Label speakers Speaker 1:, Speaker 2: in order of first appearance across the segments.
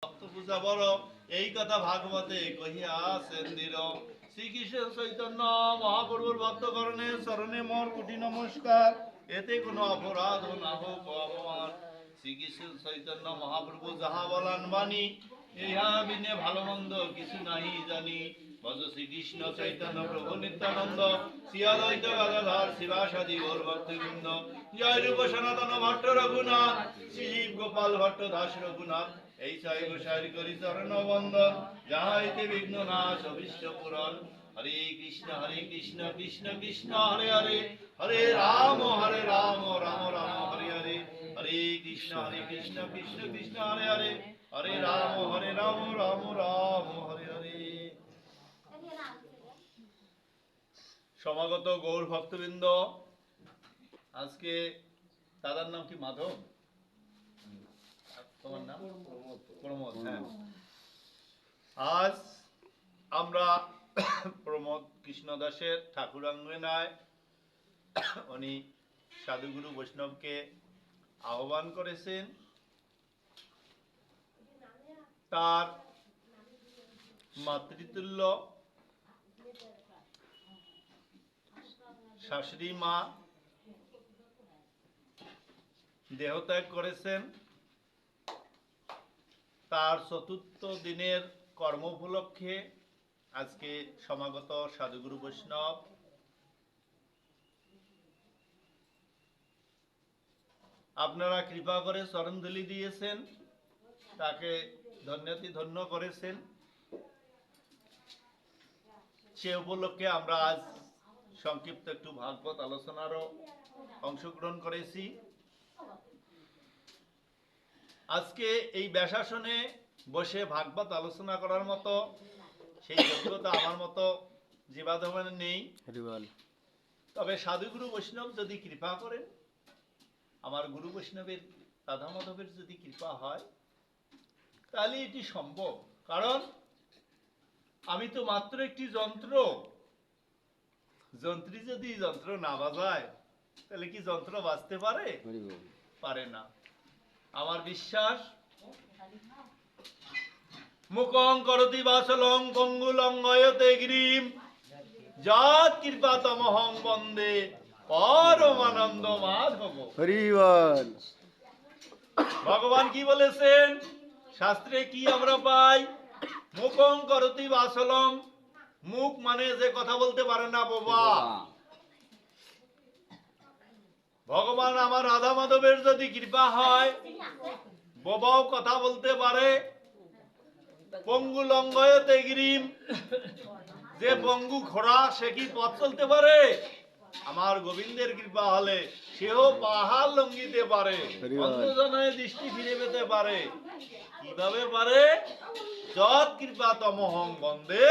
Speaker 1: ভক্ত পূজা বড়, এই কথা ভাগবতে কহিয়াছেন দৃঢ়। শ্রীকৃষ্ণ চৈতন্য মহাপ্রভুর ভক্তকরণে চরণে মোর কোটি নমস্কার। এতে কোনো অপরাধ না হোক অপমান। শ্রীকৃষ্ণ চৈতন্য মহাপ্রভু যাহা বলান বাণী, ইহা বিনে ভালো মন্দ কিছু নাহি জানি। ভজ শ্রীকৃষ্ণ চৈতন্য প্রভু নিত্যানন্দ, শ্রী অদ্বৈত গদাধর শিবাসাদি গৌর ভক্তবৃন্দ। জয় রূপ সনাতন ভট্ট রঘুনাথ, শ্রী জীব গোপাল ভট্ট দাস রঘুনাথ। এই ছয় গোসারি করি চরণ বন্দন, যাহা হইতে বিঘ্ন নাশ অভীষ্ট পূরণ। হরে কৃষ্ণ কৃষ্ণ কৃষ্ণ হরে হরে, হরে রাম রাম রাম হরে হরে। হরে কৃষ্ণ কৃষ্ণ কৃষ্ণ হরে হরে, হরে রাম রাম রাম হরে হরে। সমাগত গৌর ভক্তবৃন্দ, আজকে দাদার নাম কি? মাধব? তোমার নাম? প্রমোদ। হ্যাঁ, আজ আমরা প্রমোদ কৃষ্ণ দাসের ঠাকুরাঙ্গনায় উনি সাধুগুরু বৈষ্ণবকে আহ্বান করেছেন। তার মাতৃতুল্য শাশুড়ি মা দেহত্যাগ করেছেন। তার চতুর্থ দিনের কর্ম উপলক্ষে আজকে সমাগত সাধুগুরু বৈষ্ণব আপনারা কৃপা করে চরণধূলি দিয়েছেন, তাকে ধন্য করেছেন। সে উপলক্ষে আমরা আজ সংক্ষিপ্ত একটু ভাগবত আলোচনারও অংশগ্রহণ করেছি। আজকে এই ব্যাসাসনে বসে ভাগবত আলোচনা করার মতো সেই যোগ্যতা আমার মতো জীবাধবানে নেই। তবে সাধুগুরু বৈষ্ণব যদি কৃপা করেন, আমার গুরু বৈষ্ণবের রাধা মাধবের যদি কৃপা হয়, তাহলে এটি সম্ভব। কারণ আমি তো মাত্র একটি যন্ত্র। যন্ত্রী যদি যন্ত্র না বাজায়, তাহলে কি যন্ত্র বাজতে পারে? পারে না। আমার বিশ্বাস, মুখং করতি বাচলং পঙ্গুলং গয়তে গিরিম, যৎ কৃপাতমহং বন্দে পরমানন্দ মাধব। হরি বল। ভগবান কি বলেছেন? শাস্ত্রে কি আমরা পাই? মুখং করতি বাচলং, মুখ মানে যে কথা বলতে পারে না, বোবা। ভগবান আমার রাধা মাধবের যদি কৃপা হয়, বোবাও কথা বলতে পারে। পঙ্গু লঙ্ঘয়তে গিরিম, যে পঙ্গু ঘোড়া সে কি পথ চলতে পারে? আমার গোবিন্দের কৃপা হলে সেও পাহাড় লঙ্ঘিতে পারে, অন্ধজনের দৃষ্টি ফিরে পেতে পারে। কিভাবে পারে? যৎ কৃপা তমহং বন্দে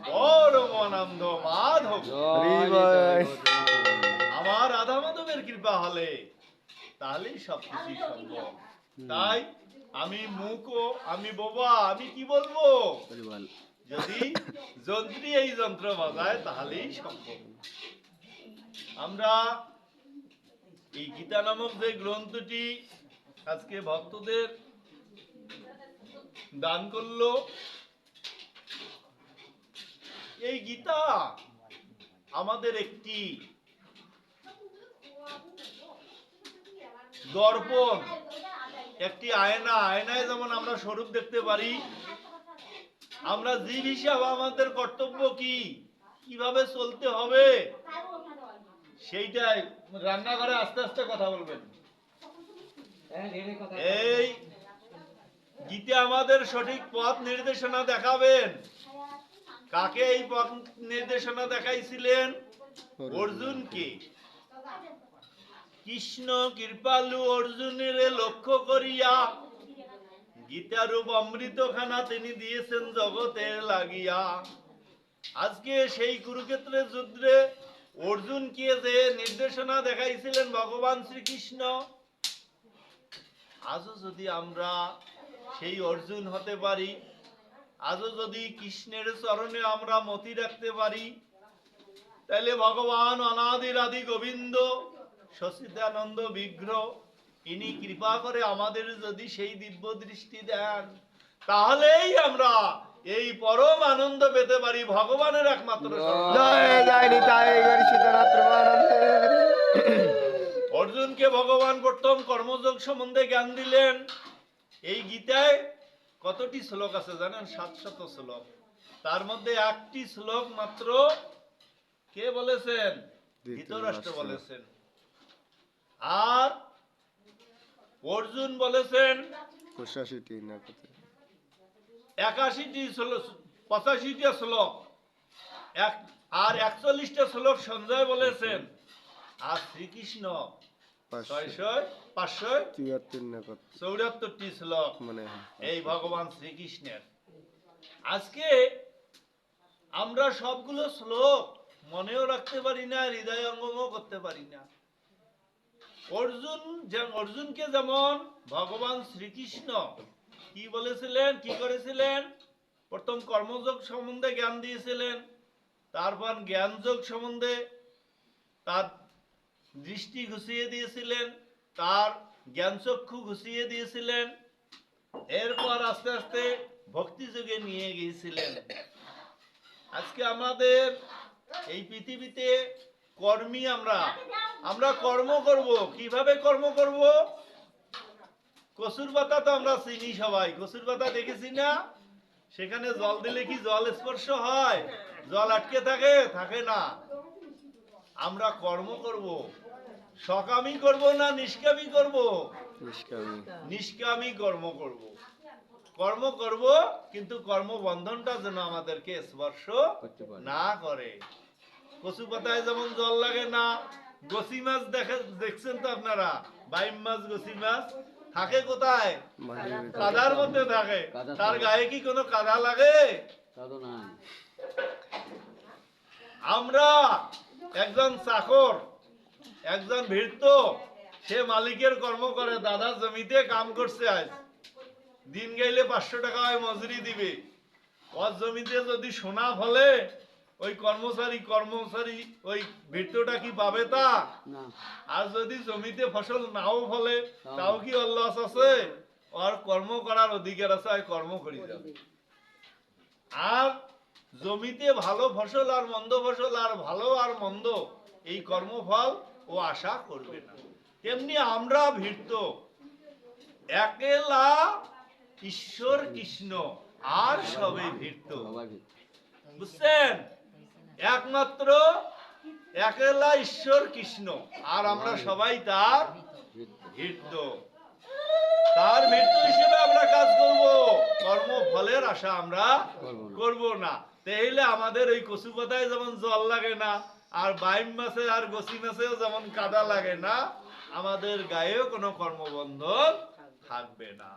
Speaker 1: পরমানন্দ মাধব। আমার রাধা মাধবের কৃপা হলে তাহলেই সবকিছু সম্ভব। তাই আমি মুখো, আমি বোবা, আমি কি বলবো? যদি যন্ত্রী এই যন্ত্র বাজায় তাহলেই সম্ভব। আমরা এই গীতা নামক যে গ্রন্থটি আজকে ভক্তদের দান করলো, এই গীতা আমাদের একটি দর্পণ, একটি আয়না। আয়নায় যেমন আমরা স্বরূপ দেখতে পারি, আমরা জীব হিসাবে আমাদের কর্তব্য কি, কিভাবে চলতে হবে, সেইটাই। রান্নাঘরে আস্তে আস্তে কথা বলবেন। এই গীতে আমাদের সঠিক পথ নির্দেশনা দেখাবেন। কাকে এই পথ নির্দেশনা দেখাইছিলেন? অর্জুনকে। কৃষ্ণ কৃপালু অর্জুনের লক্ষ্য করিয়া গীতারূপ অমৃতখানা তিনি দিয়েছেন জগতের লাগিয়া। আজকে সেই কুরুক্ষেত্রের যুদ্ধে অর্জুনকে যে নির্দেশনা দেখাইছিলেন ভগবান শ্রীকৃষ্ণ, আজও যদি আমরা সেই অর্জুন হতে পারি, আজও যদি কৃষ্ণের চরণে আমরা মতি রাখতে পারি, তাহলে ভগবান অনাদির আদি গোবিন্দ সচিদানন্দ বিগ্রহ, ইনি কৃপা করে আমাদের যদি সেই দিব্য দৃষ্টি দেন, তাহলেই আমরা এই পরম আনন্দ পেতে পারি ভগবানের একমাত্র শরণ।
Speaker 2: জয় জয় নিতাই গৌর সীতানাথ প্রেমানন্দে।
Speaker 1: অর্জুনকে ভগবান প্রথম কর্মযোগ সম্বন্ধে জ্ঞান দিলেন। এই গীতায় কতটি শ্লোক আছে জানেন? 700 শ্লোক। তার মধ্যে একটি শ্লোক মাত্র কে বলেছেন? ধৃতরাষ্ট্র বলেছেন। আর অর্জুন বলেছেন
Speaker 2: 85টি না কত?
Speaker 1: 81টি শ্লোক, 85টা শ্লোক, আর 41টা শ্লোক সঞ্জয় বলেছেন। আর শ্রীকৃষ্ণ 574
Speaker 2: না কত?
Speaker 1: 74টি শ্লোক
Speaker 2: মানে হয়।
Speaker 1: এই ভগবান শ্রীকৃষ্ণের। আজকে আমরা সবগুলো শ্লোক মনেও রাখতে পারি না, হৃদয়ঙ্গমও করতে পারি না। অর্জুনকে যেমন ভগবান শ্রীকৃষ্ণ কি বলেছিলেন, কি করেছিলেন? প্রথম কর্মযোগ সম্বন্ধে জ্ঞান দিয়েছিলেন, তারপর জ্ঞানযোগ সম্বন্ধে তার দৃষ্টি ঘুষিয়ে দিয়েছিলেন, তার জ্ঞানচক্ষু ঘুষিয়ে দিয়েছিলেন। এরপর আস্তে আস্তে ভক্তি যুগে নিয়ে গিয়েছিলেন। আজকে আমাদের এই পৃথিবীতে কর্মী, আমরা কর্ম করব। কিভাবে কর্ম করব? কচুর পাতা তো আমরা চিনি সবাই, কচুর পাতা দেখেছি না? সেখানে জল দিলে কি জল স্পর্শ হয়? জল আটকে থাকে? থাকে না। আমরা কর্ম করব, সকামী করব না নিষ্কামী করব?
Speaker 2: নিষ্কামী।
Speaker 1: নিষ্কামী কর্ম করব। কর্ম করব, কিন্তু কর্মবন্ধনটা যেন আমাদেরকে স্পর্শ না করে। কচু পাতায় যেমন জল লাগে না। গছি মাছ দেখছেন তো আপনারা? বাইম মাছ, গছি মাছ থাকে কোথায়? কাদার মধ্যে থাকে। তার গায়ে কি কোনো কাদা লাগে? আমরা একজন চাকর, একজন ভৃত্য, সে মালিকের কর্ম করে। দাদা জমিতে কাম করছে, আজ দিন গেলে 500 টাকা হয় মজুরি দিবে। ওর জমিতে যদি সোনা ফলে, ওই কর্মচারী ওই ভৃত্যটা কি পাবে তা? আর যদি জমিতে ফসল নাও ফলে, তাও কি ওর লস আছে? ওর কর্ম করার অধিকার আছে, আর কর্ম করে যাবে। আর জমিতে ভালো ফসল আর মন্দ ফসল, আর ভালো আর মন্দ, এই কর্মফল ও আশা করবে না। তেমনি আমরা ভৃত্য, একলা ঈশ্বর কৃষ্ণ, আর সবে ভৃত্য। বুঝছেন? একমাত্র একলা ঈশ্বর কৃষ্ণ, আর আমরা সবাই তার ভৃত্য। তার ভৃত্য হিসেবে আমরা কাজ করব, কর্মফলের আশা আমরা করব না। তাহলে আমাদের এই কচু পাতায় যেমন জল লাগে না, আর বাইম মাছে আর গছি মাছেও যেমন কাদা লাগে না, আমাদের গায়েও কোনো কর্মবন্ধন থাকবে না।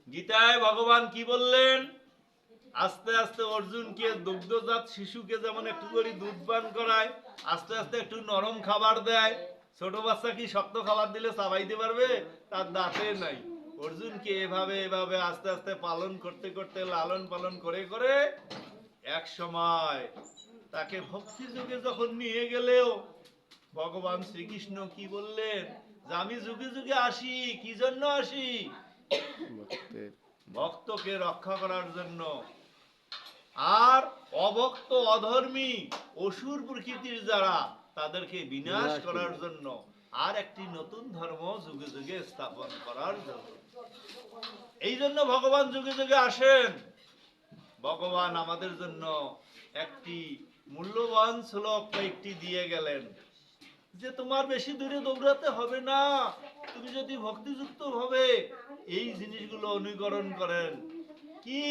Speaker 1: গীতায় ভগবান কি বললেন? আস্তে আস্তে অর্জুনকে, দুগ্ধজাত শিশুকে যেমন একটু করে দুধ পান করায়, আস্তে আস্তে একটু নরম খাবার দেয়। ছোট বাচ্চা কি শক্ত খাবার দিলে চাবাইতে পারবে? তার দাঁতে নাই। অর্জুনকে এভাবে এভাবে আস্তে আস্তে পালন করতে করতে, লালন পালন করে করে এক সময় তাকে ভক্তি যুগে যখন নিয়ে গেলেও ভগবান শ্রীকৃষ্ণ কি বললেন? যে আমি যুগে যুগে আসি, কি জন্য আসি? ভক্তকে রক্ষা করার জন্য। আর অভক্ত, অধর্মী, অসুর প্রকৃতির যারা, তাদেরকে বিনাশ করার জন্য, আর একটি নতুন ধর্ম যুগে যুগে স্থাপন করার জন্য। এই জন্য ভগবান যুগে যুগে আসেন। ভগবান আমাদের জন্য একটি মূল্যবান শ্লোক কয়েকটি দিয়ে গেলেন, যে তোমার বেশি দূরে দৌড়াতে হবে না। তুমি যদি ভক্তিযুক্ত ভাবে এই জিনিসগুলো অনুকরণ করেন, কি?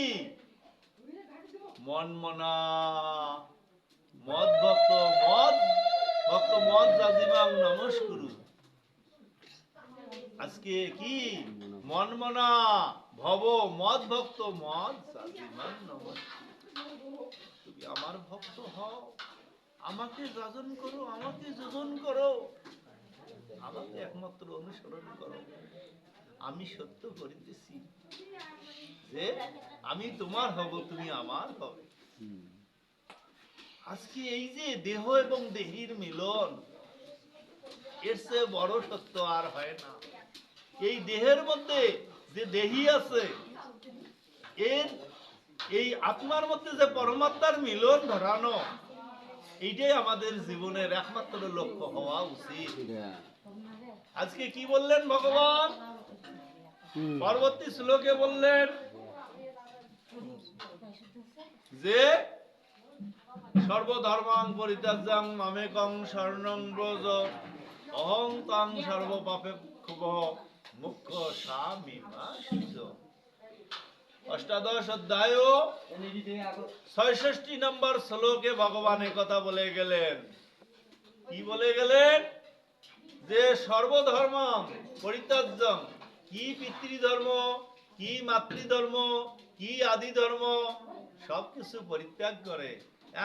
Speaker 1: মনমনা, মদ ভক্ত, মদ জাজিমাং নমস্কুরু। আজকে কি? মনমনা ভব মদ ভক্ত, মদ জাজিমাং নমস্কুরু। তুমি আমার ভক্ত হও, আমাকে যাজন করো, আমাকে যোজন করো, আমাকে একমাত্র অনুসরণ করো। আমি সত্য করিতেছি যে আমি তোমার হব, তুমি আমার হবে। আজকে এই যে দেহ এবং দেহীর মিলন, এর চেয়ে বড় সত্য আর হয় না। এই দেহের মধ্যে যে দেহী আছে, এর এই আত্মার মধ্যে যে পরমাত্মার মিলন ধরানো, এইটাই আমাদের জীবনের একমাত্র লক্ষ্য হওয়া উচিত। আজকে কি বললেন ভগবান? পরবর্তী শ্লোকে বললেন যে সর্বধর্মাং পরিত্যাজ্যাং মামেকং শরণং ব্রজ অহং তাং সর্বপাপেভ্যো মুখ্য সামিমাসিজ। অষ্টাদশ অধ্যায় ৬৬ নম্বর শ্লোকে ভগবান কথা বলে গেলেন। কি বলে গেলেন? যে সর্বধর্ম পরিত্যাজ্যং, কি পিতৃধর্ম, কি মাতৃধর্ম, কি আদি ধর্ম, সবকিছু পরিত্যাগ করে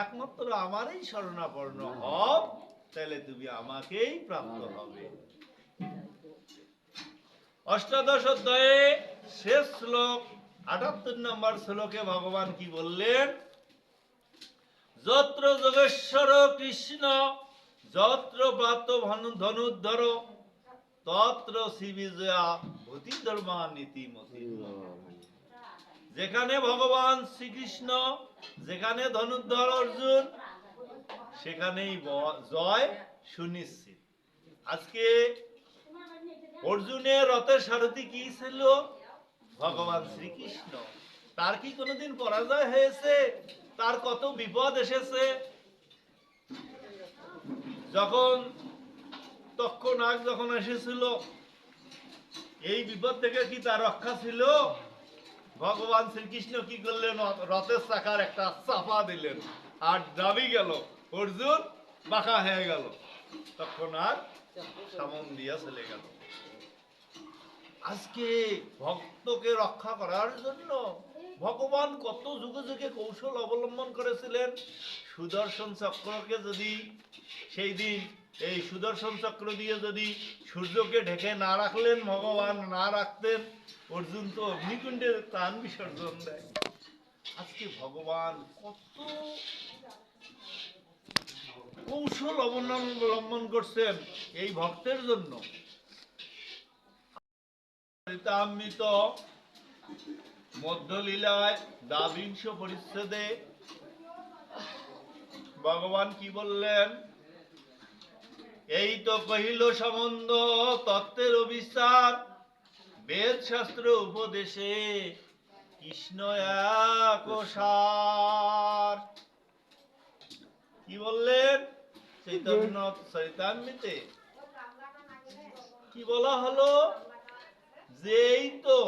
Speaker 1: একমাত্র আমারই শরণাপন্ন হও, তাহলে তুমি আমাকেই প্রাপ্ত হবে। অষ্টাদশ অধ্যায়ে শেষ শ্লোক ৭৮ নম্বর শ্লোকে ভগবান কি বললেন? যত্র যোগেশ্বর কৃষ্ণ যত্র প্রাপ্ত ধনুর্ধর তত্র শ্রীবিজয়া ভূতি ধর্মা নীতিমতি। যেখানে ভগবান শ্রীকৃষ্ণ, যেখানে ধনুর্ধর অর্জুন, সেখানেই জয় সুনিশ্চিত। আজকে অর্জুনের রথের সারথি কি ছিল? ভগবান শ্রীকৃষ্ণ। তার কি কোনোদিন পরাজয় হয়েছে? তার কত বিপদ এসেছে। যখন তক্ষনাগ যখন এসেছিল, এই বিপদ থেকে কি তার রক্ষা ছিল? ভগবান শ্রীকৃষ্ণ কি করলেন? রথের চাকার একটা চাপা দিলেন, আর দাবি গেল, অর্জুন বাঁকা হয়ে গেল, তক্ষনাগ সামন দিয়া চলে গেল। আজকে ভক্তকে রক্ষা করার জন্য ভগবান কত যুগে যুগে কৌশল অবলম্বন করেছিলেন। সুদর্শন চক্রকে যদি সেই দিন এই সুদর্শন চক্র দিয়ে যদি সূর্যকে ঢেকে না রাখলেন, ভগবান না রাখতেন, অর্জুন তো অগ্নিকুণ্ডে প্রাণ বিসর্জন দেয়। আজকে ভগবান কত কৌশল অবলম্বন করছেন এই ভক্তের জন্য। চরিতামৃত মধ্যলীলায় দ্বাবিংশ পরিচ্ছেদে ভগবান কি বললেন? এই তো কহিল সম্বন্ধ তত্ত্বের অবিচার, বেদ শাস্ত্র উপদেশে কৃষ্ণ এক সার। কি বললেন? চৈতন্য চরিতামৃতে কি বলা হলো? যে এই তো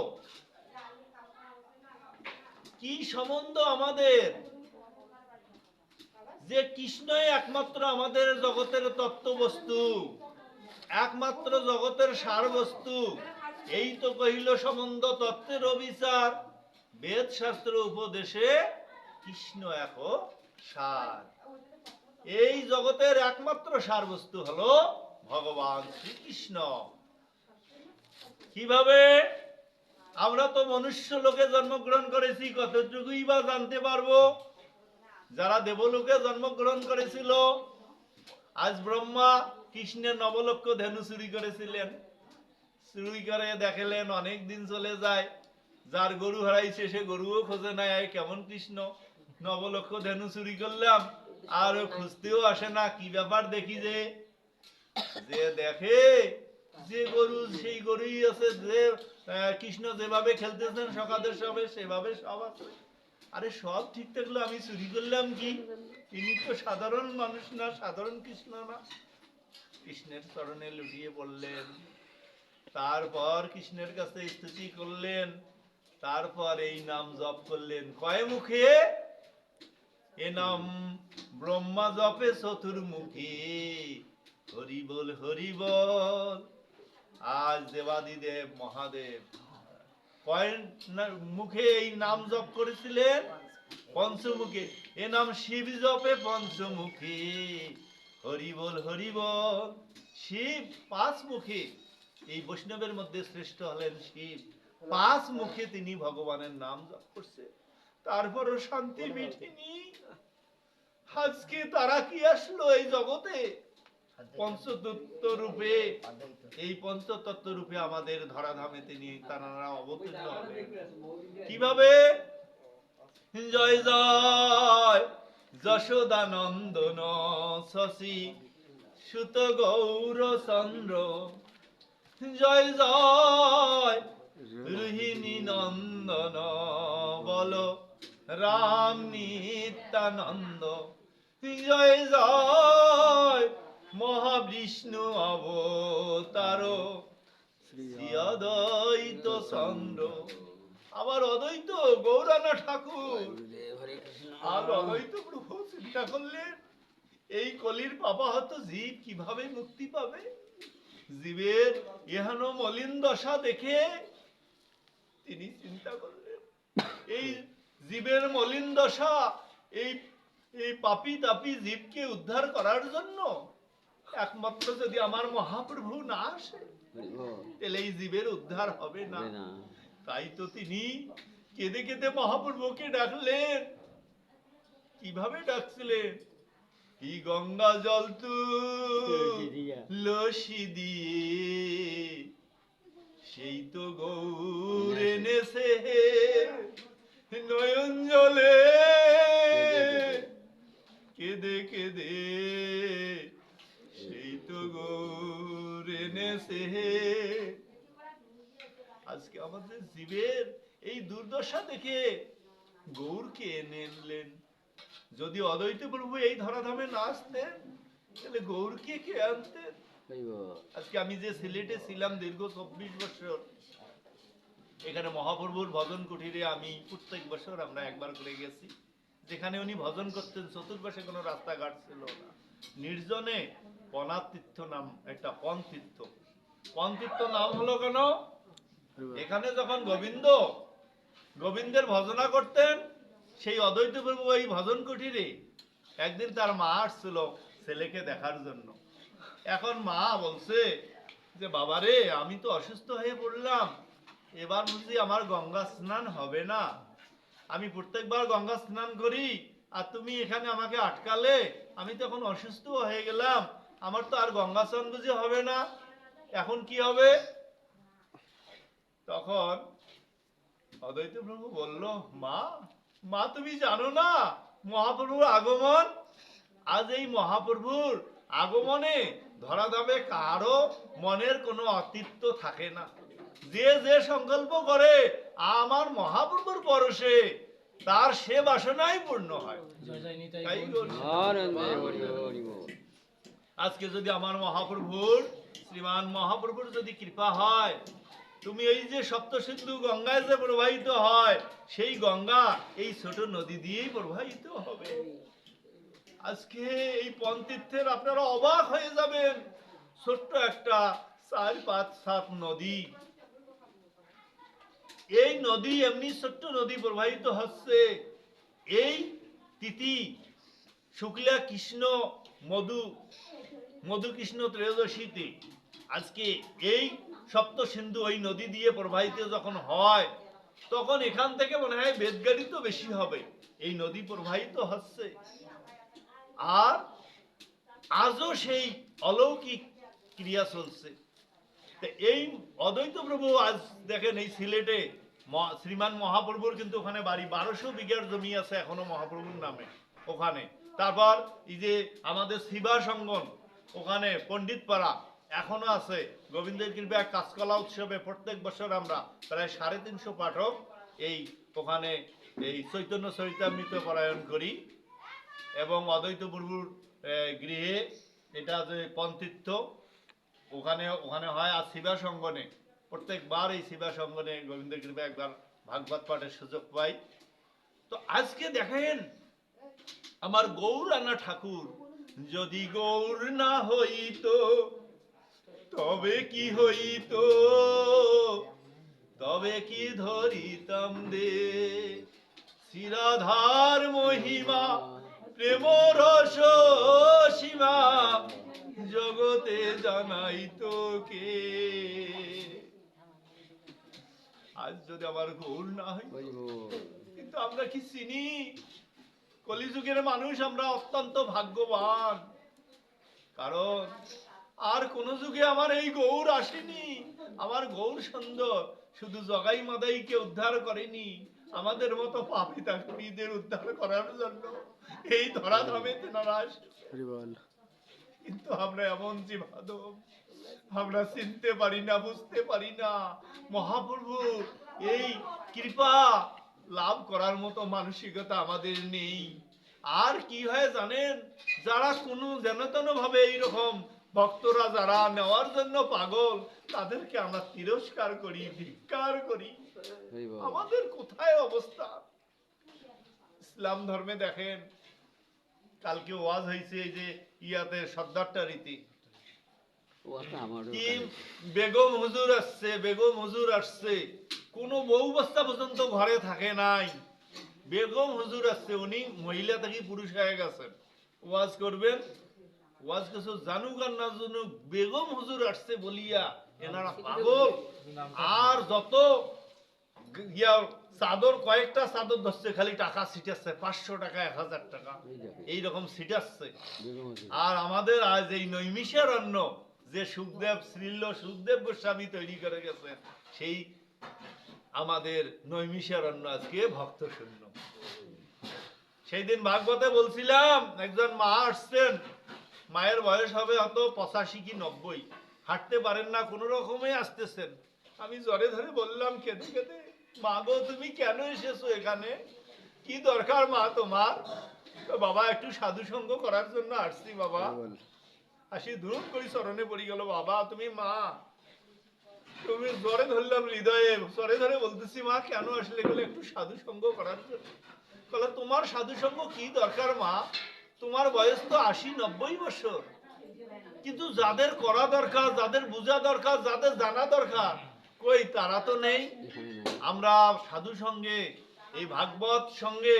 Speaker 1: কি সম্বন্ধ আমাদের, যে কৃষ্ণই একমাত্র আমাদের জগতের তত্ত্ববস্তু, একমাত্র জগতের সার বস্তু। এই তো কহিল সম্বন্ধ তত্ত্বের অবিচার, বেদ শাস্ত্র উপদেশে কৃষ্ণ এক সার। এই জগতের একমাত্র সার বস্তু হলো ভগবান শ্রীকৃষ্ণ। কিভাবে? আমরা তো মনুষ্য লোকে জন্মগ্রহণ করেছি, কতটুকুই বা জানতে পারবো। যারা দেবলোকে জন্মগ্রহণ করেছিল, আজ ব্রহ্মা কৃষ্ণের নবলক্ষ ধেনু চুরি করেছিলেন, চুরি করে দেখালেন, অনেক দিন চলে যায়, যার গরু হারাইছে সে গরুও খোঁজে নাই, কেমন কৃষ্ণ নবলক্ষ ধেনু চুরি করলাম, আর খুঁজতেও আসে না, কি ব্যাপার দেখি যে দেখে যে গরু সেই গরুই আছে, যে কৃষ্ণ যেভাবে খেলতেছেন সকালের সবে সেভাবে সব আছে। আরে সব ঠিক থাকলো, আমি চুরি করলাম কি? ইনি তো সাধারণ মানুষ না, সাধারণ কৃষ্ণ না। কৃষ্ণের চরণে লুটিয়ে পড়লেন, তারপর কৃষ্ণের কাছে স্তুতি করলেন, তারপর এই নাম জপ করলেন। কয় মুখে? এ নাম ব্রহ্মা জপে চতুর্মুখী, হরি বল হরি বল। আজ দেবাদিদেব মহাদেব কয় মুখে এই নাম জপ করেছিলেন? পঞ্চমুখে। এ নাম শিব জপে পঞ্চমুখী, হরি বল হরি বল। শিব পাঁচ মুখে, এই বৈষ্ণবের মধ্যে শ্রেষ্ঠ হলেন শিব। পাঁচ মুখে তিনি ভগবানের নাম জপ করছে, তারপরও শান্তি মিটেনি। আজকে তারা কি আসলো এই জগতে? পঞ্চতত্ত্ব রূপে, এই পঞ্চতত্ত্ব রূপে আমাদের ধরাধামে তিনি তারা অবতীর্ণ হবেন। কি কিভাবে? জয় জয় যশোদানন্দন শশী সুত গৌর চন্দ্র, জয় জয় রোহিণী নন্দন বল রাম নিত্যানন্দ, জয় জয় মহাবিষ্ণু অবতার শ্রী অদ্বৈত চন্দ্র। আবার অদ্বৈত গৌরানা ঠাকুর আর অদ্বৈত প্রভু চিন্তা করলেন এই কলির পাপাহত জীব কিভাবে মুক্তি পাবে। জীবের এহেন মলিন দশা দেখে তিনি চিন্তা করলেন এই জীবের মলিন দশা, এই এই পাপী তাপী জীবকে উদ্ধার করার জন্য একমাত্র যদি আমার মহাপ্রভু না আসে তাহলে এই জীবের উদ্ধার হবে না। তাই তো তিনি কেঁদে কেঁদে মহাপ্রভুকে ডাকলেন। কিভাবে ডাকছিলেন? কি গঙ্গা জল লসি দিয়ে সেই তো গৌর এনেছে নয়ন জলে কেঁদে কেঁদে সেই তো গৌর এনেছে। আজকে আমাদের জীবের এই দুর্দশা দেখে গৌরকে এনে আনলেন। যদি অদ্বৈত প্রভু এই ধরাধামে না আসতেন তাহলে গৌরকে কে আনতেন? আজকে আমি যে সিলেটে ছিলাম দীর্ঘ 24 বছর, এখানে মহাপ্রভুর ভজন কুটিরে আমি প্রত্যেক বছর আমরা একবার করে গেছি। যেখানে উনি ভজন করতেন চতুর্পাশে কোনো রাস্তাঘাট ছিল না, নির্জনে পনাতীর্থ নাম একটা পনতীর্থ। পনতীর্থ নাম হলো কেন? এখানে যখন গোবিন্দের ভজনা করতেন সেই অদ্বৈত প্রভু এই ভজন কুটিরে একদিন তার মা আসছিল ছেলেকে দেখার জন্য। এখন মা বলছে যে বাবারে আমি তো অসুস্থ হয়ে পড়লাম, এবার বুঝি আমার গঙ্গা স্নান হবে না। আমি প্রত্যেকবার গঙ্গা স্নান করি আর তুমি এখানে আমাকে আটকালে, আমি তো এখন অসুস্থ হয়ে গেলাম, আমার তো আর গঙ্গা স্নান বুঝি হবে না, এখন কি হবে? তখন অদ্বৈত প্রভু বলল, মা তুমি জানো না মহাপ্রভুর আগমন? আজ এই মহাপ্রভুর আগমনে ধরাধামে কারো মনের কোনো অতিত্ব থাকে না। যে যে সংকল্প করে আমার মহাপ্রভুর পরশে তার সে বাসনাই পূর্ণ হয়। আজকে যদি আমার মহাপ্রভুর শ্রীমান মহাপ্রভুর যদি কৃপা হয়, তুমি এই যে সপ্ত সিন্ধু গঙ্গায় যে প্রবাহিত হয় সেই গঙ্গা এই ছোট নদী দিয়েই প্রবাহিত হবে। আজকে এই পনতীর্থের আপনারা অবাক হয়ে যাবেন, ছোট্ট একটা 4, 5, 7 নদী, এই নদী এমনি ছোট্ট নদী প্রবাহিত হচ্ছে এই তিথি শুক্লা কৃষ্ণ মধু কৃষ্ণ ত্রয়োদশীতে। আজকে এই সপ্ত সিন্ধু ওই নদী দিয়ে প্রবাহিত যখন হয় তখন এখান থেকে মনে হয় বেদগাড়ি তো বেশি হবে, এই নদী প্রবাহিত হচ্ছে। আর আজও সেই অলৌকিক ক্রিয়া চলছে। এই অদ্বৈত প্রভু আজ দেখেন এই সিলেটে শ্রীমান মহাপ্রভুর কিন্তু ওখানে বাড়ি, 1200 বিঘার জমি আছে এখনো মহাপ্রভুর নামে ওখানে। তারপর এই যে আমাদের শিবা সঙ্গন ওখানে পণ্ডিতপাড়া এখনো আছে। গোবিন্দের কৃপায় কাঁচকলা উৎসবে প্রত্যেক বছর আমরা প্রায় 350 পাঠক এই ওখানে এই চৈতন্য চরিতামৃত পারায়ণ করি। এবং অদ্বৈত প্রভুর গৃহে এটা যে পনতীর্থ ওখানে হয়। আর শিবা সঙ্গনে প্রত্যেকবার এই শিবা সঙ্গনে গোবিন্দের কৃপায় একবার ভাগবত পাঠের সুযোগ পাই। তো আজকে দেখেন আমার গৌরানা ঠাকুর, যদি গৌর না হইতো তবে কি হইতো, তবে কি ধরিতাম দে শিরাধার মহিমা প্রেম রস সীমা জগতে জানাইতো কে। আজ যদি আমার গৌর না হয়, কিন্তু আমরা কি চিনি কলিযুগের মানুষ আমরা অত্যন্ত ভাগ্যবান, কারণ আর কোন যুগে আমার এই গৌর আসেনি। আমার গৌর সুন্দর শুধু জগাই মাদাইকে উদ্ধার করেনি, আমাদের মতো পাপী তাকবীরদের উদ্ধার করার জন্য এই ধরাধামে তেনারা আসেছে।
Speaker 2: হরি বল।
Speaker 1: কিন্তু আমরা এমন জীবাদম, আমরা চিনতে পারি না, বুঝতে পারি না। মহাপ্রভু এই কৃপা লাভ করার মতো মানসিকতা আমাদের নেই। আর কি হয় জানেন, যারা কোনো যেন তেন ভাবে এইরকম ভক্তরা যারা নেওয়ার জন্য পাগল, তাদেরকে আমরা তিরস্কার করি, ধিক্কার করি।
Speaker 2: হরি বল।
Speaker 1: আমাদের কোথায় অবস্থা? ইসলাম ধর্মে দেখেন, কালকে ওয়াজ হয়েছে এই যে ইয়াতে সর্দারটা রীতি কি বেগম হুজুর আসছে, বেগম হুজুর আসছে, কোন বউ বাচ্চা পর্যন্ত ঘরে থাকে নাই। বেগম হুজুর আসছে, উনি মহিলা থেকে পুরুষ হয়ে গেছেন, ওয়াজ করবেন। ওয়াজ কিছু জানুক আর না জানুক, বেগম হুজুর আসছে বলিয়া এনারা পাগল। আর যত ইয়া চাদর, কয়েকটা চাদর ধরছে, খালি টাকা ছিটাচ্ছে, 500 টাকা, 1000 টাকা, এইরকম ছিটাচ্ছে। আর আমাদের আজ এই নৈমিষারণ্য যে সুখদেব, শ্রীল সুখদেব গোস্বামী তৈরি করে গেছেন, সেই আমাদের নৈমিষারণ্য আজকে ভক্ত শূন্য। সেই দিন ভাগবতে বলছিলাম, একজন মা আসছেন, মায়ের বয়স হবে হয়তো 85 কি 90, হাঁটতে পারেন না, কোন রকমে আসতেছেন। আমি জ্বরে ধরে বললাম কেঁদে কেঁদে, মা গো তুমি কেন এসেছো এখানে, কি দরকার মা তোমার? তো বাবা একটু সাধু সঙ্গ করার জন্য আসছি বাবা। আসি ধূপ করি চরণে পড়ি গেল, বাবা তুমি মা, তুমি জ্বরে ধরলাম হৃদয়ে, জ্বরে ধরে বলতেছি মা কেন আসলে? গেলে একটু সাধু সঙ্গ করার জন্য। বলে তোমার সাধু সঙ্গ কি দরকার মা, তোমার বয়স তো 80-90 বছর, কিন্তু যাদের করা দরকার, যাদের বোঝা দরকার, যাদের জানা দরকার, কই তারা তো নেই। আমরা সাধু সঙ্গে, এই ভাগবত সঙ্গে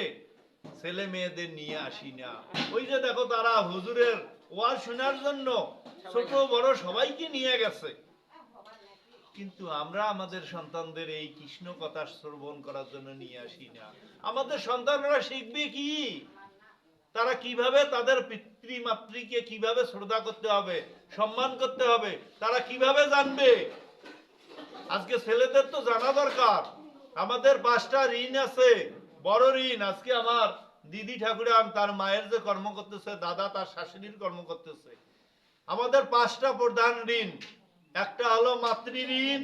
Speaker 1: ছেলে মেয়েদের নিয়ে আসি না। ওই যে দেখো তারা হুজুরের ওয়াজ শোনার জন্য ছোট বড় সবাইকে নিয়ে গেছে, কিন্তু আমরা আমাদের সন্তানদের এই কৃষ্ণ কথা শ্রবণ করার জন্য নিয়ে আসি না। আমাদের সন্তানরা শিখবে কি? তারা কিভাবে তাদের পিতৃমাতৃকে কিভাবে শ্রদ্ধা করতে হবে, সম্মান করতে হবে, তারা কিভাবে জানবে? আজকে ছেলেদের তো জানা দরকার। আমাদের 5টা ঋণ আছে, বড় ঋণ। আজকে আমার দিদি ঠাকুরান তার মায়ের যে কর্ম করতেছে, দাদা তার শাশুড়ির কর্ম করতেছে। আমাদের 5টা প্রধান ঋণ। একটা হলো মাতৃ ঋণ,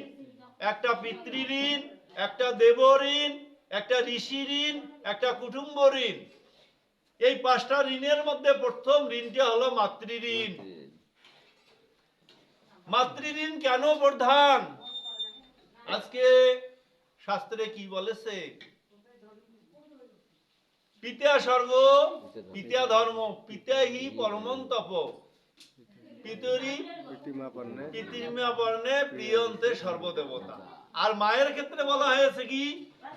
Speaker 1: একটা পিতৃ ঋণ, একটা দেব ঋণ, একটা ঋষি ঋণ, একটা কুটুম্ব ঋণ। এই 5টা ঋণের মধ্যে প্রথম ঋণটা হলো মাতৃ ঋণ। মাতৃ ঋণ কেন প্রধান? আজকে শাস্ত্রে কি বলেছে? পিতা স্বর্গ, পিতা ধর্ম, পিতা হি পরমং তপ, পিতরি পিতৃমা বর্ণে প্রিয়ন্তে সর্বদেবতা। আর মায়ের ক্ষেত্রে বলা হয়েছে কি?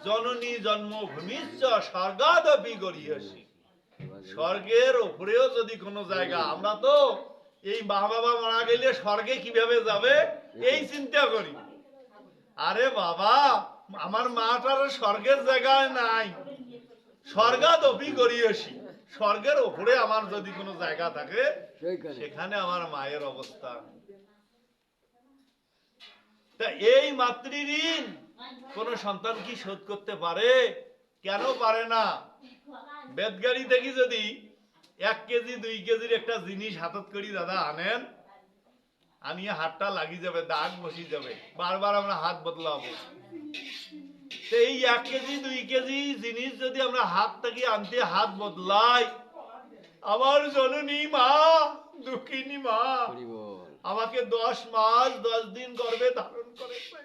Speaker 1: জননী জন্মভূমিশ্চ স্বর্গাদপি গরীয়সী। স্বর্গের উপরেও যদি কোনো জায়গা, আমরা তো এই মা বাবা মারা গেলে স্বর্গে কিভাবে যাবে এই চিন্তা করি। আরে বাবা, আমার মাটার স্বর্গের জায়গায় নাই, স্বর্গাদপি গরীয়সী, স্বর্গের উপরে আমার যদি কোনো জায়গা থাকে, সেখানে আমার মায়ের অবস্থান। তা এই মাতৃ ঋণ কোন সন্তান কি শোধ করতে পারে? কেন পারে না? বেদগাড়ি থেকে যদি 1 কেজি 2 কেজির একটা জিনিস হাতত করি দাদা আনেন, আনিয়ে হাতটা লাগি যাবে, দাগ বসি যাবে, বারবার আমরা হাত বদলাবো। এই 1 কেজি 2 কেজি জিনিস যদি আমরা হাত থেকে আনতে হাত বদলাই, আমার জননী মা, দুঃখিনী মা আমাকে 10 মাস 10 দিন গর্ভে ধারণ করেছে।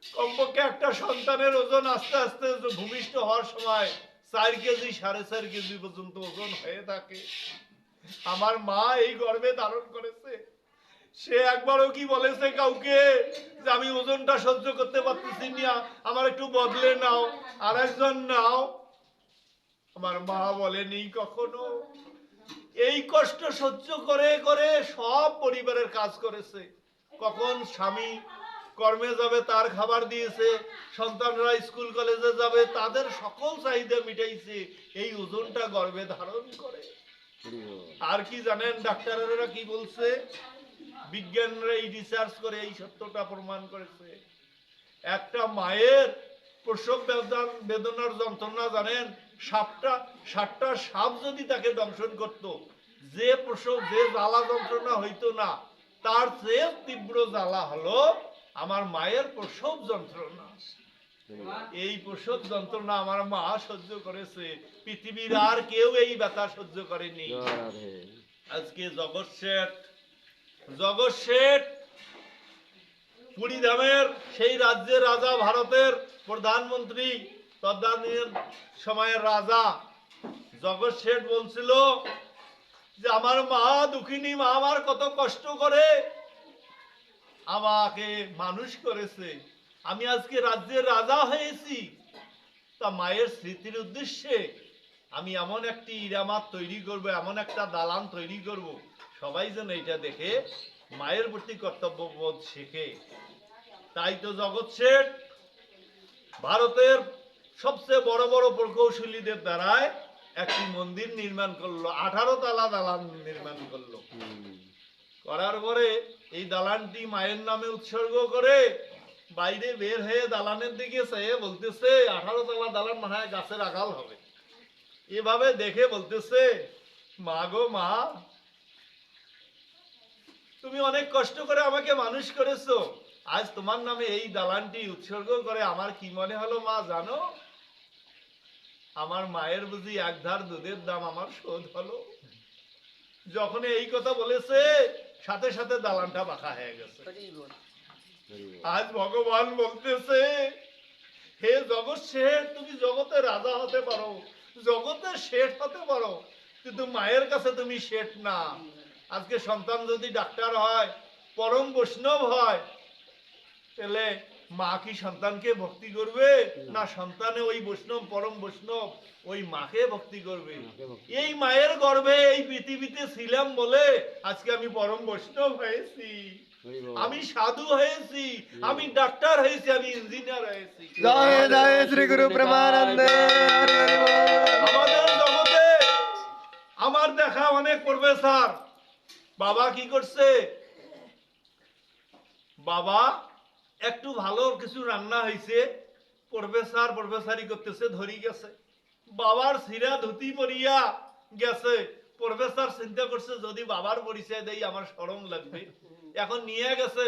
Speaker 1: কমপক্ষে একটা সন্তানের ওজন আস্তে আস্তে ভূমিষ্ঠ হওয়ার সময় 4 কেজি 4.5 কেজি পর্যন্ত ওজন হয়ে থাকে। আমার মা এই গর্ভে ধারণ করেছে। সে একবারও কি বলেছে কাউকে যে আমি ওজনটা সহ্য করতে পারতেছি না, আমার একটু বদলে নাও, আরেকজন নাও? আমার মা বলেনি কখনো। এই কষ্ট সহ্য করে করে সব পরিবারের কাজ করেছে। কখন স্বামী কর্মে যাবে তার খাবার দিয়েছে, সন্তানরা স্কুল কলেজে যাবে তাদের সকল চাহিদা মিটাইছে, এই ওজনটা গর্ভে ধারণ করে। আর কি জানেন ডাক্তারেরা কি বলছে? বিজ্ঞানরা এই রিসার্চ করে এই সত্যটা প্রমাণ করেছে। একটা মায়ের প্রসব বেদনার যন্ত্রণা জানেন, 60টা সাপ যদি তাকে দংশন করত, যে প্রসব যে জ্বালা যন্ত্রণা হইতো না, তার চেয়ে তীব্র জ্বালা হলো আমার মায়ের প্রসব যন্ত্রণা। এই প্রসব যন্ত্রণা আমার মা সহ্য করেছে, পৃথিবীর আর কেউ এই ব্যথা সহ্য করেনি। আজকে জগৎ শেঠ পুরী ধামের সেই রাজ্যের রাজা, ভারতের প্রধানমন্ত্রী, তদানীর সময়ের রাজা জগৎ শেঠ বলছিল যে আমার মা দুঃখিনী মা আমার কত কষ্ট করে আমাকে মানুষ করেছে, আমি আজকে রাজ্যের রাজা হয়েছি, তা মায়ের স্মৃতির উদ্দেশ্যে আমি এমন একটি ইরামাত তৈরি করব, এমন একটা দালান তৈরি করব, সবাই যেন এটা দেখে মায়ের প্রতি কর্তব্যবোধ শেখে। তাই তো জগৎ শেঠ ভারতের সবচেয়ে বড় বড় প্রকৌশলীদের দ্বারায় একটি মন্দির নির্মাণ করলো, 18 তলা দালান নির্মাণ করলো। করার পরে এই দালানটি মায়ের নামে উৎসর্গ করে বাইরে বের হয়ে দালানের দিকে চেয়ে বলতেছে, 18 তলা দালান মনে হয় গাছের আগাল হবে, এভাবে দেখে বলতেছে, মা গো মা, তুমি অনেক কষ্ট করে আমাকে মানুষ করেছো, আজ তোমার নামে এই দালানটি উৎসর্গ করে আমার কি মনে হলো মা জানো? আমার মায়ের বুঝি এক ধার দুধের দাম আমার শোধ হলো। যখন এই কথা বলেছে সাথে সাথে দালানটা বাঁকা হয়ে গেছে। আজ ভগবান বলতেছে, হে জগৎ শেঠ, তুমি জগতে রাজা হতে পারো, জগতে শেঠ হতে পারো, কিন্তু মায়ের কাছে তুমি শেঠ না। আজকে সন্তান যদি ডাক্তার হয়, পরম বৈষ্ণব হয়, তাহলে মা কি সন্তানকে ভক্তি করবে না সন্তানে ওই বৈষ্ণব পরম বৈষ্ণব ওই মাকে ভক্তি করবে? এই মায়ের গর্ভে এই পৃথিবীতে ছিলাম বলে আজকে আমি পরম বৈষ্ণব হয়েছি, আমি সাধু হয়েছি, আমি ডাক্তার হয়েছি, আমি ইঞ্জিনিয়ার হয়েছি।
Speaker 2: জয় জয় শ্রী গুরু প্রেমানন্দে।
Speaker 1: আমাদের জগতে আমার দেখা অনেক প্রফেসর, বাবা কি করছে, বাবা একটু ভালো কিছু রান্না হয়েছে, প্রফেসারি করতেছে, ধরি গেছে, বাবার সিরা ধুতি পরিয়া গেছে, প্রফেসর চিন্তা করছে যদি বাবার পরিচয় দেই আমার শরম লাগবে, এখন নিয়ে গেছে।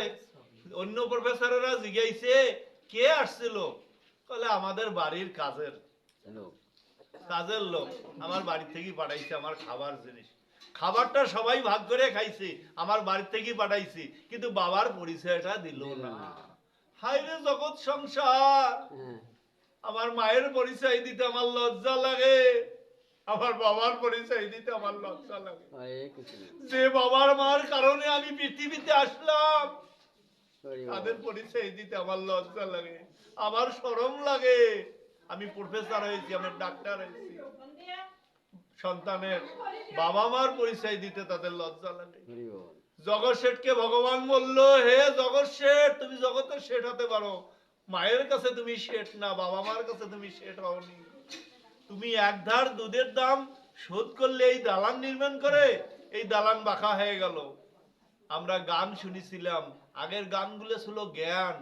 Speaker 1: অন্য প্রফেসরেরা জিজ্ঞাইছে কে আসছিল, বলে আমাদের বাড়ির কাজের লোক আমার বাড়ি থেকে পাঠাইছে আমার খাবার জিনিস, খাবারটা সবাই ভাগ করে খাইছে, আমার বাড়ি থেকে পাঠাইছি, কিন্তু বাবার পরিচয়টা দিল না। হায় রে জগৎ সংসার, আমার মায়ের পরিচয় দিতে আমার লজ্জা লাগে, আমার বাবার পরিচয় দিতে আমার লজ্জা লাগে। যে বাবার মার কারণে আমি পৃথিবীতে আসলাম, তাদের পরিচয় দিতে আমার লজ্জা লাগে, আমার শরম লাগে। আমি প্রফেসর হয়েছি, আমি ডাক্তার হয়েছি, সন্তানের বাবা মার পরিচয় দিতে তাদের লজ্জা লাগে। জগৎ শেঠকে ভগবান বললো, হে জগৎ শেঠ, তুমি জগতের শেঠ হতে পারো, মায়ের কাছে তুমি শেঠ না, বাবা মার কাছে তুমি শেঠ হওনি। তুমি এক ধার দুধের দাম শোধ করলে এই দালান নির্মাণ করে এই দালান বাঁকা হয়ে গেল। আমরা গান শুনেছিলাম, আগের গানগুলো ছিল জ্ঞান,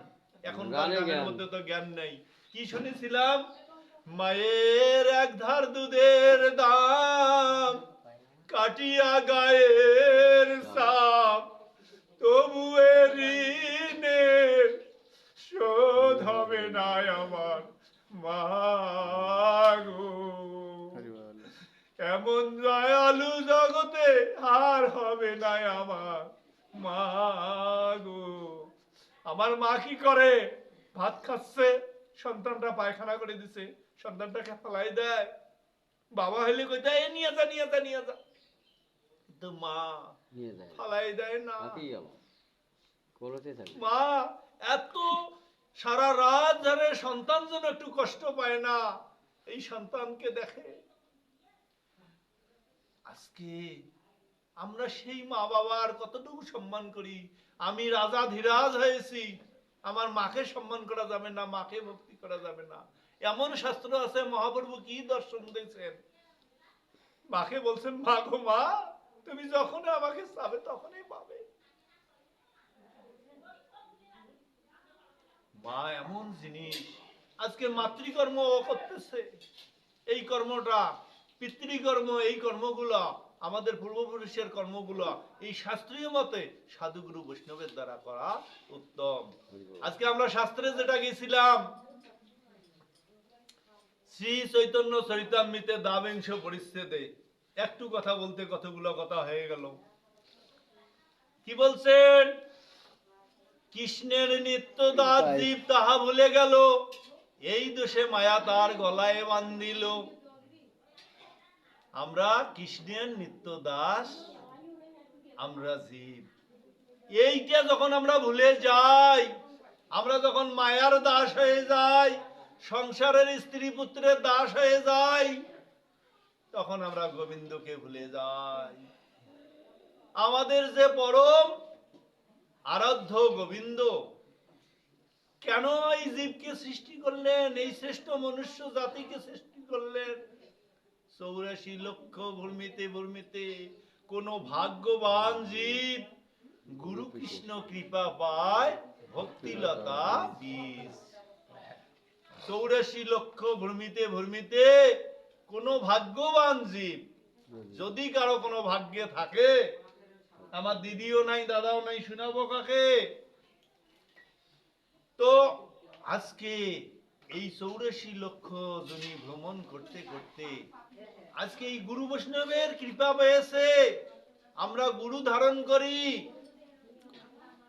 Speaker 1: এখন গানের মধ্যে তো জ্ঞান নেই। কি শুনেছিলাম, মায়ের এক ধার দুধের দাম কাটিয়া গায়ের সাপ, তবু ঋণের শোধ হবে না আমার মাগো। এমন দয়ালু জগতে আর হবে না আমার মাগো। আমার মা কি করে, ভাত খাচ্ছে, সন্তানটা পায়খানা করে দিছে, সন্তানটাকে ফেলাই দেয়, বাবা হইলে কইতে এ নিয়ে যা নিয়ে যা নিয়ে যা, কিন্তু মা ফেলাই দেয় না। মা এত সারা রাত ধরে সন্তান যেন একটু কষ্ট পায় না, এই সন্তানকে দেখে। আজকে আমরা সেই মা বাবার কতটুকু সম্মান করি। আমি রাজা ধীরাজ হয়েছি, আমার মাকে সম্মান করা যাবে না, মাকে ভক্তি করা যাবে না, এমন শাস্ত্র আছে। মহাপ্রভু কি দর্শন দিয়েছেন, মাকে বলছেন, মা গো মা, তুমি যখন আমাকে চাবে তখনই পাবে, মা এমন জিনিস, আজকে মাতৃকর্ম ও করতেছে, এই কর্মটা পিতৃকর্ম, এই কর্মগুলো আমাদের পূর্বপুরুষের কর্মগুলো এই শাস্ত্রীয় মতে সাধুগুরু বৈষ্ণবের দ্বারা করা উত্তম। আজকে আমরা শাস্ত্রে যেটা গেছিলাম, শ্রী চৈতন্য চরিতামৃতে দ্বাবিংশ পরিচ্ছেদে একটু কথা বলতে কতগুলো কথা হয়ে গেল। কি বলছেন? কৃষ্ণের নিত্য দাস জীব তাহা ভুলে গেল, এই দোষে মায়া তার গলায় বান্ধিল। আমরা কৃষ্ণের নিত্য দাস, আমরা জীব, এইটা যখন আমরা ভুলে যাই, আমরা যখন মায়ার দাস হয়ে যাই, সংসারের স্ত্রী পুত্রের দাস হয়ে যাই, তখন আমরা গোবিন্দকে ভুলে যাই। আমাদের যে পরম আরাধ্য গোবিন্দ কেন এই জীবকে সৃষ্টি করলেন, এই শ্রেষ্ঠ মনুষ্য জাতিকে সৃষ্টি করলেন? 84 লক্ষ ভূমিতে ভূমিতে কোন ভাগ্যবান জীব গুরু কৃষ্ণ কৃপা পায় ভক্তিলতা বীজ। 84 লক্ষ ভূমিতে ভূমিতে কোন ভাগ্যবান জীব, যদি কারো কোনো ভাগ্যে থাকে, আমার দিদিও নাই দাদাও নাই, শোনাবো কাকে? তো আজকে এই 84 লক্ষ জনি ভ্রমণ করতে করতে আজকে এই গুরু বৈষ্ণবের কৃপা পেয়েছে, আমরা গুরু ধারণ করি।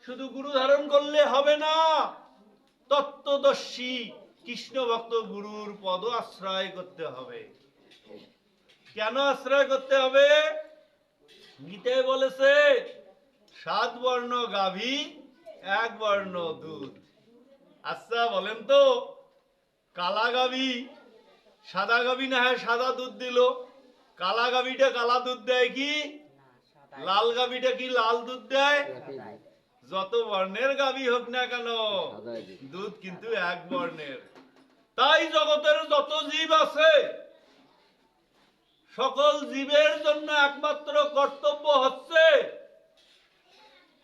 Speaker 1: শুধু গুরু ধারণ করলে হবে না, তত্ত্বদর্শী কৃষ্ণ ভক্ত গুরুর পদ আশ্রয় করতে হবে। কেন আশ্রয় করতে হবে? গীতায় বলেছে 7 বর্ণ গাভী 1 বর্ণ দুধ। আচ্ছা বলেন তো, কালা গাভী সাদা গাভী না হয় সাদা দুধ দিল, কালা গাভীটা কালা দুধ দেয় কি? লাল গাভীটা কি লাল দুধ দেয়? যত বর্ণের গাভী হোক না কেন, দুধ কিন্তু 1 বর্ণের। তাই জগতের যত জীব আছে, সকল জীবের জন্য একমাত্র কর্তব্য হচ্ছে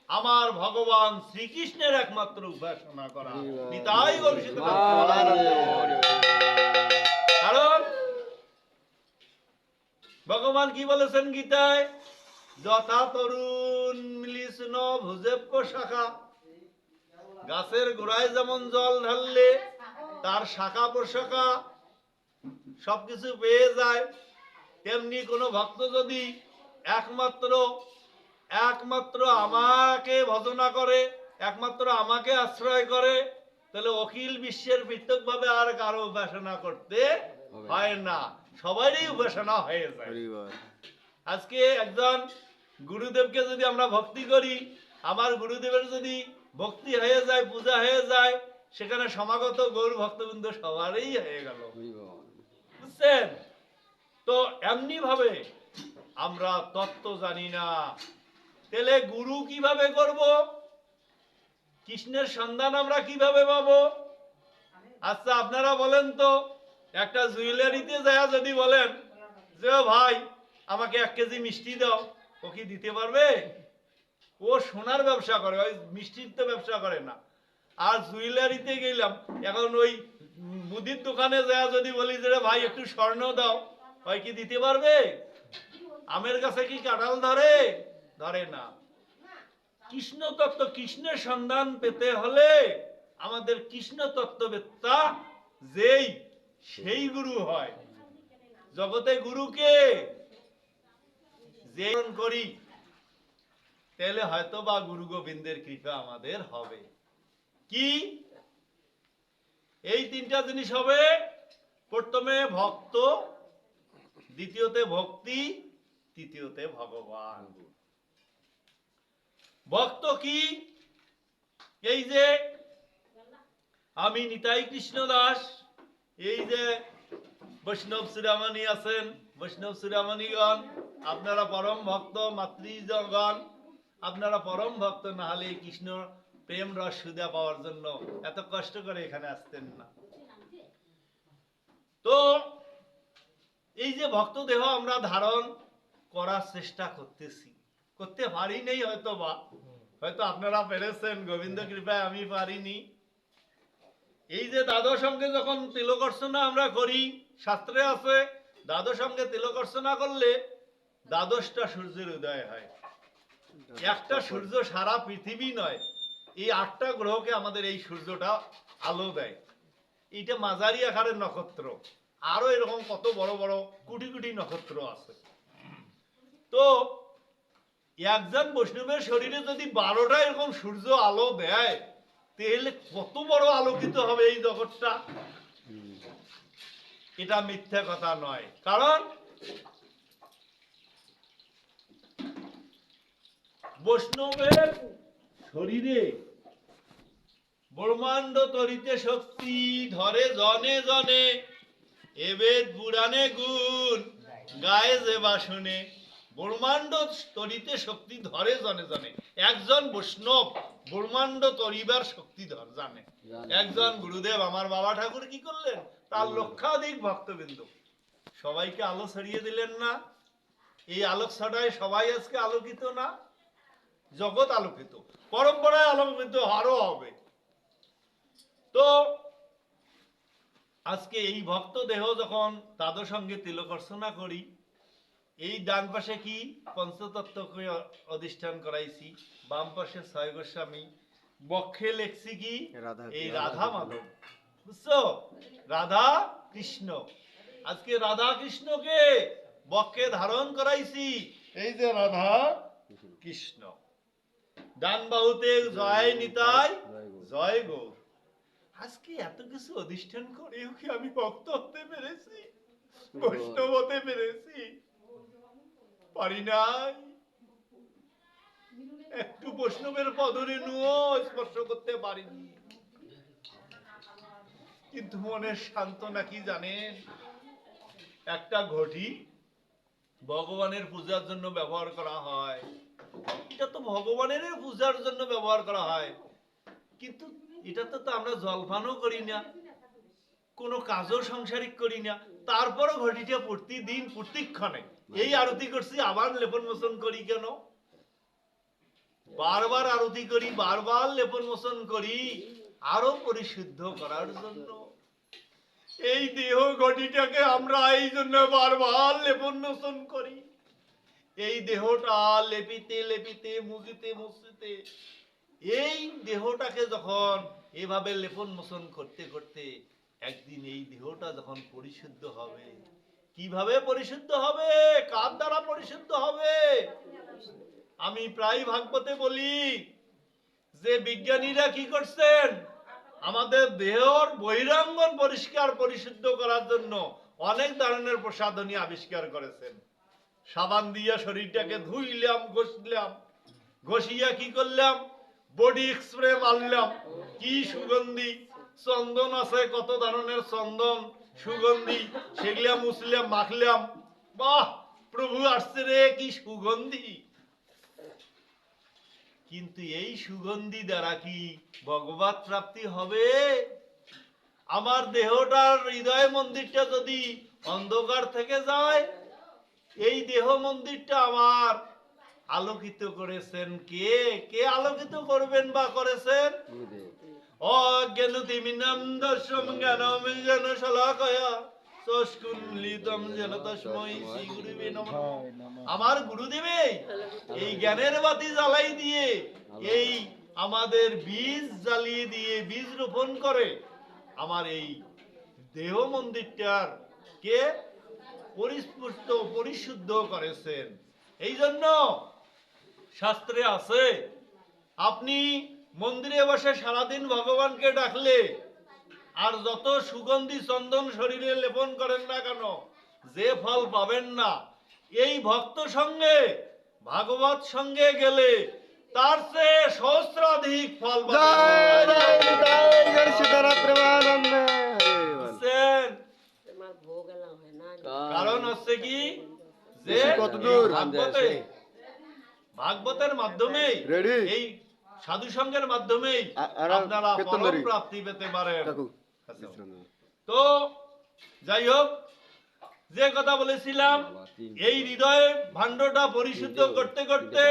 Speaker 1: আমার ভগবান শ্রীকৃষ্ণের একমাত্র উপাসনা করা। নিতাই গৌর সীতারাম। কারণ ভগবান কি বলেছেন গীতায়? যথা তরুণ মিলিষ্ণ ভুজেপ্য শাখা, গাছের গোড়ায় যেমন জল ঢাললে তার শাখা প্রশাখা সবকিছু পেয়ে যায়, তেমনি কোনো ভক্ত যদি একমাত্র আমাকে ভজনা করে, একমাত্র আমাকে আশ্রয় করে, তাহলে অখিল বিশ্বের পৃথকভাবে আর কারো উপাসনা করতে হয় না, সবারই উপাসনা হয়ে যায়। আজকে একজন গুরুদেবকে যদি আমরা ভক্তি করি, আমার গুরুদেবের যদি ভক্তি হয়ে যায়, পূজা হয়ে যায়, সেখানে সমাগত গৌর ভক্তবৃন্দ সবারই হয়ে গেল। বুঝছেন? তো এমনি ভাবে আমরা তত্ত্ব জানি না, তাহলে গুরু কিভাবে করব? কৃষ্ণের সন্ধান আমরা কিভাবে পাবো? আচ্ছা আপনারা বলেন তো, একটা জুয়েলারিতে যায় যদি বলেন যে ভাই আমাকে 1 কেজি মিষ্টি দাও, ও কি দিতে পারবে? ও সোনার ব্যবসা করে, ওই মিষ্টির তো ব্যবসা করে না। আর জুয়েলারিতে গেলাম, এখন ওই মুদির দোকানে যায় যদি বলি যে ভাই একটু স্বর্ণ দাও, ওই কি দিতে পারবে? আমের কাছে কি কাঁঠাল ধরে? ধরে না। কৃষ্ণ তত্ত্ব, কৃষ্ণের সন্ধান পেতে হলে আমাদের কৃষ্ণ তত্ত্ববেত্তা যেই, সেই গুরু হয়। জগতে গুরুকে যে করি, তাহলে হয়তো বা গুরু গোবিন্দের কৃপা আমাদের হবে। কি? এই 3টা জিনিস হবে। প্রথমে ভক্ত, দ্বিতীয়তে ভক্তি, তৃতীয়তে ভগবান। ভক্ত কি? এই যে আমি নিতাই কৃষ্ণ দাস, এই যে বৈষ্ণব শিরামণি আছেন, বৈষ্ণব শিরামণিগণ, আপনারা পরম ভক্ত, মাতৃগণ, আপনারা পরম ভক্ত না হলে কৃষ্ণ প্রেম রস সুধা পাওয়ার জন্য এত কষ্ট করে এখানে আসতেন না। তো এই যে ভক্ত দেহ আমরা ধারণ করার চেষ্টা করতেছি, করতে পারি নাই হয়তো বা, হয়তো আপনারা পেরেছেন, গোবিন্দ কৃপায় আমি পারিনি। এই যে দ্বাদশ সঙ্গে যখন তিলকর্চনা আমরা করি, শাস্ত্রে আছে দ্বাদশ সঙ্গে তিলকর্চনা করলে দ্বাদশটা সূর্যের উদয় হয়। একটা সূর্য সারা পৃথিবী নয়, এই 8টা গ্রহকে আমাদের এই সূর্যটা আলো দেয়। এটা মাঝারি আকারের নক্ষত্র, আরো এরকম কত বড় বড় কোটি কোটি নক্ষত্র আছে। তো একজন বৈষ্ণবের শরীরে যদি 12টা এরকম সূর্য আলো দেয়, তাহলে কত বড় আলোকিত হবে এই জগৎটা। এটা মিথ্যা কথা নয়, কারণ বৈষ্ণবের শরীরে ব্রহ্মাণ্ড তরিতে শক্তি ধরে জনে জনে, এবেদ পুরাণে গুণ গায়ে যে বাসনে। ব্রহ্মাণ্ড তরিতে শক্তি ধরে জনে জনে। একজন বৈষ্ণব ব্রহ্মাণ্ড তরিবার শক্তি জানে। একজন গুরুদেব আমার বাবা ঠাকুর কি করলেন, তার লক্ষাধিক ভক্তবৃন্দ সবাইকে আলো ছড়িয়ে দিলেন না? এই আলোক ছড়ায় সবাই আজকে আলোকিত না? জগৎ আলোকিত, পরম্পরায় আলোকিত আরো হবে। তো আজকে এই ভক্ত দেহ যখন তাদের সঙ্গে তিলকর্চনা করি, এই ডান পাশে কি পঞ্চতত্ত্বকে অধিষ্ঠান করাইছি, বাম পাশে 6 গোস্বামী, বক্ষে লেখছি কি এই রাধা মাধব, বুঝছো? রাধা কৃষ্ণ। আজকে রাধা কৃষ্ণকে বক্ষে ধারণ করাইছি, এই যে রাধা কৃষ্ণ। ডান বাহুতে জয় নিতাই জয় গৌর। আজকে এত কিছু অধিষ্ঠান করেও কি আমি ভক্ত হতে পেরেছি, বৈষ্ণব হতে পেরেছি? পারি নাই। একটু বৈষ্ণবের পদরেণুও স্পর্শ করতে পারিনি। কিন্তু মনের সান্ত্বনা কি জানেন? একটা ঘটি ভগবানের পূজার জন্য ব্যবহার করা হয়, এটা তো ভগবানের পূজার জন্য ব্যবহার করা হয়, কিন্তু এটাতে তো আমরা জলপানও করি না, কোনো কাজও সাংসারিক করি না, তারপরও ঘটিটা প্রতিদিন প্রতিক্ষণে এই আরতি করছি, আবার লেপন মোচন করি কেন? বারবার আরতি করি, বারবার লেপন মোচন করি, আরো পরিশুদ্ধ করার জন্য। এই দেহ ঘটিটাকে আমরা এই জন্য বারবার লেপন মোচন করি। এই দেহটা লেপিতে লেপিতে মুছিতে মুছিতে, এই দেহটাকে যখন এভাবে লেপন মোচন করতে করতে একদিন এই দেহটা যখন পরিশুদ্ধ হবে, কিভাবে পরিশুদ্ধ হবে, কার দ্বারা পরিশুদ্ধ হবে? আমি প্রায় ভাগবতে বলি যে বিজ্ঞানীরা কি করছেন, আমাদের দেহর বহিরাঙ্গন পরিষ্কার পরিশুদ্ধ করার জন্য অনেক ধরনের প্রসাধনী আবিষ্কার করেছেন। সাবান দিয়া শরীরটাকে ধুইলাম, ঘষলাম, ঘষিয়া কি করলাম, বডি স্প্রে মারলাম, কি সুগন্ধি। চন্দন আছে, কত ধরনের চন্দন সুগন্ধি, সেগুলা মুছলাম, মাখলাম, বাহ প্রভু আসছে রে, কি সুগন্ধি। কিন্তু এই সুগন্ধি দ্বারা কি ভগবত প্রাপ্তি হবে? আমার দেহটার হৃদয় মন্দিরটা যদি অন্ধকার থেকে যায়, এই দেহ মন্দিরটা আমার আলোকিত করেছেন কে? কে আলোকিত করবেন বা করেছেন? অজ্ঞান তিমিনাম দর্শম জ্ঞানম যেন শলাকয়া চস্কুন্লিতম যেন তস্মৈ শ্রী গুরুবে নমঃ। আমার গুরুদেবে এই জ্ঞানের বাতি জ্বালাই দিয়ে, এই আমাদের বীজ জ্বালিয়ে দিয়ে বীজ রোপণ করে আমার এই দেহ মন্দিরটার কে পরিস্ফুট পরিশুদ্ধ করেছেন। এই জন্য শাস্ত্রে আছে, আপনি মন্দিরে বসে সারাদিন ভগবানকে ডাকলে আর যত সুগন্ধি চন্দন শরীরে লেপন করেন না কেন, যে ফল পাবেন না, এই ভক্ত সঙ্গে ভাগবত সঙ্গে গেলে তার চেয়ে সহস্রাধিক ফল পাবেন। কারণ হচ্ছে কি, যে ভাগবতের মাধ্যমে, এই সাধু সঙ্গের মাধ্যমে আপনারা পরম প্রাপ্তি পেতে পারেন। তো যাই হোক, যে কথা বলেছিলাম, এই হৃদয় ভাণ্ডটা পরিশুদ্ধ করতে করতে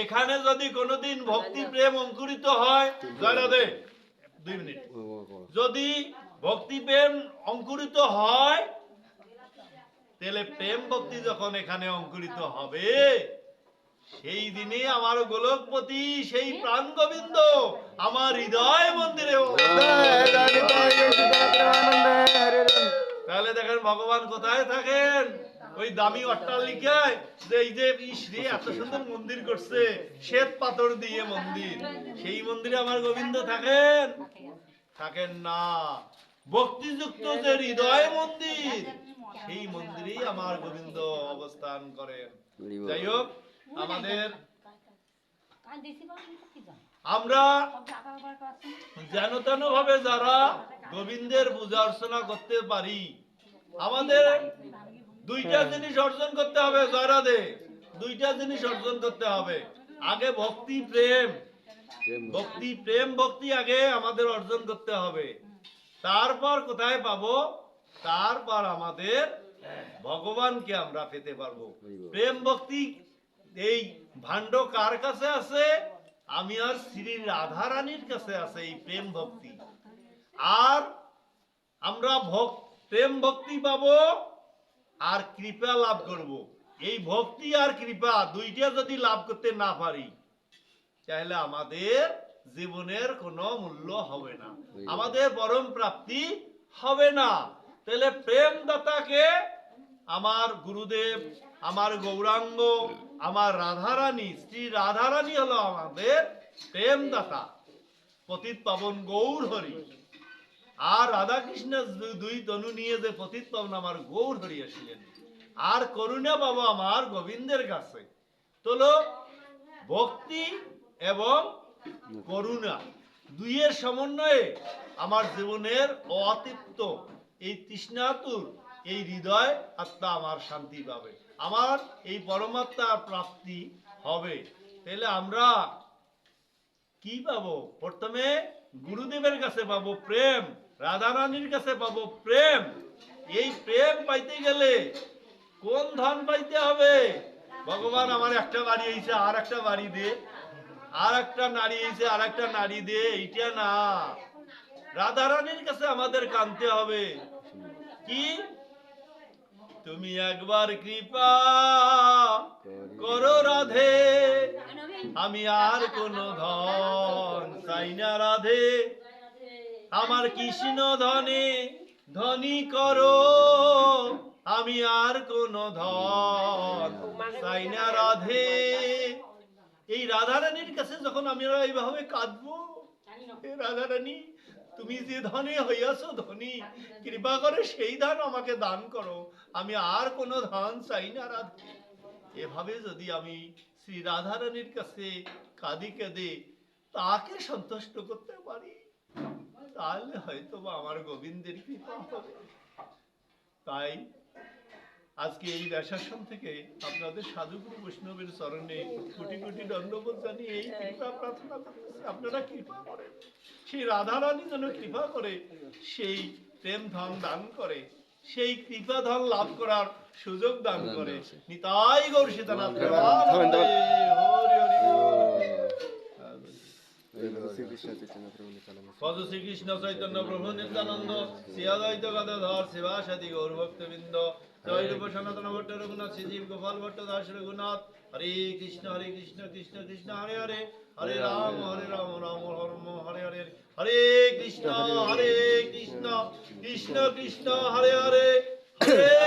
Speaker 1: এখানে যদি কোনোদিন ভক্তি প্রেম অঙ্কুরিত হয়, জয় রাধে, 2 মিনিট। যদি ভক্তি প্রেম অঙ্কুরিত হয়, তাহলে প্রেম ভক্তি যখন এখানে অঙ্কুরিত হবে, সেই দিনে আমার গোলকপতি, সেই প্রাণ গোবিন্দ আমার হৃদয় মন্দিরে। তাহলে দেখেন ভগবান কোথায় থাকেন? ওই দামি অট্টালিকায়, যে এই যে শ্রী এত সুন্দর মন্দির করছে, শ্বেত পাথর দিয়ে মন্দির, সেই মন্দিরে আমার গোবিন্দ থাকেন? থাকেন না। ভক্তিযুক্ত যে হৃদয় মন্দির, সেই মন্দিরেই আমার গোবিন্দ অবস্থান করেন। যাই হোক, আমাদের আমরা যেন তেন ভাবে যারা গোবিন্দের পূজা অর্চনা করতে পারি, আমাদের 2টা জিনিস অর্জন করতে হবে। জয়রাধে, 2টা জিনিস অর্জন করতে হবে। আগে ভক্তি প্রেম, ভক্তি প্রেম ভক্তি আগে আমাদের অর্জন করতে হবে। তারপর কোথায় পাবো? তারপর আমাদের ভগবানকে আমরা পেতে পারবো। প্রেম ভক্তি এই ভাণ্ড কার কাছে আছে? আমি আর শ্রী রাধা রানীর কাছে আছে এই প্রেম ভক্তি। আর আমরা প্রেম ভক্তি পাবো আর কৃপা লাভ করব। এই ভক্তি আর কৃপা 2টা যদি লাভ করতে না পারি, তাহলে আমাদের জীবনের কোনো মূল্য হবে না, আমাদের পরম প্রাপ্তি হবে না। তাহলে প্রেম দাতাকে আমার গুরুদেব, আমার গৌরাঙ্গ, আমার রাধারানী, শ্রী রাধারানী হলো আমাদের প্রেম দাতা, পতিত পাবন গৌর হরি। আর রাধা কৃষ্ণের 2 তনু নিয়ে যে পতিত পাবন আমার গৌর হরি আসলেন, আর করুণা পাবো আমার গোবিন্দের কাছে। তোলো ভক্তি এবং করুণা, 2-এর সমন্বয়ে আমার জীবনের অতৃপ্ত এই তৃষ্ণাতুর এই হৃদয় আত্মা আমার শান্তি পাবে, আমার এই পরমাত্মার প্রাপ্তি হবে। তাহলে আমরা কি পাবো? প্রথমে গুরুদেবের কাছে পাবো প্রেম, রাধারানীর কাছে পাবো প্রেম। এই প্রেম পাইতে গেলে কোন ধন পাইতে হবে? ভগবান আমার একটা বাড়ি হয়েছে, আর একটা বাড়ি দে, আর একটা নারী হয়েছে, আর একটা নারী দে, এইটা না। রাধারানীর কাছে আমাদের কাঁদতে হবে। কি? তুমি একবার কৃপা করো রাধে, আমি আর কোন ধন চাই না রাধে। আমার কৃষ্ণ ধনে ধনী করো, আমি আর কোন ধন চাই না রাধে। এই রাধারানীর কাছে যখন আমরা এইভাবে কাঁদবো, রাধারানী তুমি যে ধনে হইয়াছো ধনী, কৃপা করে সেই ধন আমাকে দান করো, আমি আর কোনো ধন চাই না রাধে। এভাবে যদি আমি শ্রী রাধারানীর কাছে কাঁদি কেঁদে তাকে সন্তুষ্ট করতে পারি, তাহলে হয়তো বা আমার গোবিন্দের কৃপা হবে। তাই আজকে এই ব্যাসাসন থেকে আপনাদের সাধুগুরু বৈষ্ণবের চরণে কোটি কোটি দণ্ডবোধ জানিয়ে এই কৃপা প্রার্থনা করতেছি, আপনারা কৃপা করেন, সেই রাধারানী যেন কৃপা করে সেই প্রেম ধন দান করে, সেই কৃপা ধন লাভ করার সুযোগ দান করে। নিতাই গৌর সীতানাথ প্রেমানন্দে। হরি হরি পদ শ্রীকৃষ্ণ চৈতন্য প্রভু নিত্যানন্দ, শ্রী অদ্বৈত গদাধর শিবাসাদি গৌর ভক্তবৃন্দ, জয় রূপ সনাতন ভট্ট রঘুনাথ, শ্রীজীব গোপাল ভট্ট দাস রঘুনাথ। হরে কৃষ্ণ কৃষ্ণ কৃষ্ণ হরে হরে, হরে রাম রাম রাম হরে হরে, হরে কৃষ্ণ কৃষ্ণ কৃষ্ণ হরে হরে, হরে